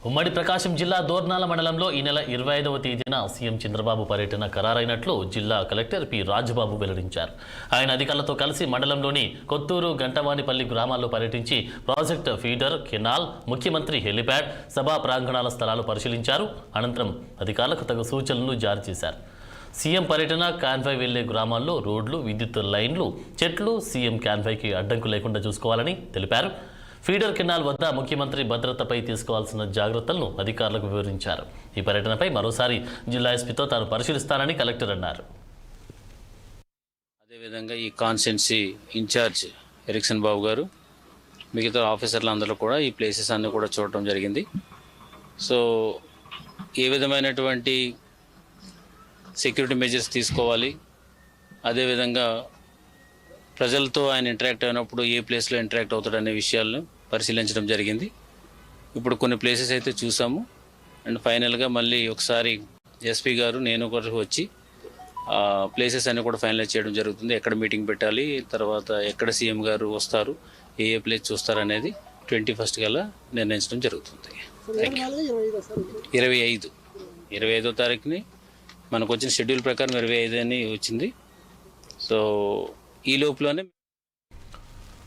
ఉమ్మడి ప్రకాశం జిల్లా దోర్నాల మండలంలో ఈ నెల 25వ తేదీన సీఎం చంద్రబాబు పర్యటన ఖరారైనట్లు జిల్లా కలెక్టర్ పి రాజబాబు వెల్లడించారు. ఆయన అధికారులతో కలిసి మండలంలోని కొత్తూరు, గంటవానిపల్లి గ్రామాల్లో పర్యటించి ప్రాజెక్టు ఫీడర్, కెనాల్, ముఖ్యమంత్రి హెలిప్యాడ్, సభా ప్రాంగణాల స్థలాలు పరిశీలించారు. అనంతరం అధికారులకు తగు సూచనలు జారీ చేశారు. సీఎం పర్యటన కాన్వాయ్ వెళ్లే గ్రామాల్లో రోడ్లు, విద్యుత్ లైన్లు, చెట్లు సీఎం కాన్వాయ్కి అడ్డంకు లేకుండా చూసుకోవాలని తెలిపారు. ఫీడర్ కెనాల్ వద్ద ముఖ్యమంత్రి భద్రతపై తీసుకోవాల్సిన జాగ్రత్తలను అధికారులకు వివరించారు. ఈ పర్యటనపై మరోసారి జిల్లా ఎస్పీతో తాను పరిశీలిస్తానని కలెక్టర్ అన్నారు. అదేవిధంగా ఈ కాన్స్టిట్యున్సీ ఇన్ఛార్జ్ ఎరిక్సన్ బాబు గారు, మిగతా ఆఫీసర్లు అందరూ కూడా ఈ ప్లేసెస్ అన్నీ కూడా చూడటం జరిగింది. సో ఏ విధమైనటువంటి సెక్యూరిటీ మెజర్స్ తీసుకోవాలి, అదేవిధంగా ప్రజలతో ఆయన ఇంటరాక్ట్ అయినప్పుడు ఏ ప్లేస్లో ఇంటరాక్ట్ అవుతాడనే విషయాలను పరిశీలించడం జరిగింది. ఇప్పుడు కొన్ని ప్లేసెస్ అయితే చూసాము. అండ్ ఫైనల్గా మళ్ళీ ఒకసారి ఎస్పీ గారు, నేను కూడా వచ్చి ప్లేసెస్ అన్నీ కూడా ఫైనలైజ్ చేయడం జరుగుతుంది. ఎక్కడ మీటింగ్ పెట్టాలి, తర్వాత ఎక్కడ సీఎం గారు వస్తారు, ఏ ప్లేస్ చూస్తారు అనేది 21st కల్లా నిర్ణయించడం జరుగుతుంది. 25వ తారీఖుని మనకు వచ్చిన షెడ్యూల్ ప్రకారం 25 అని వచ్చింది. సో ఈ లోపులోనే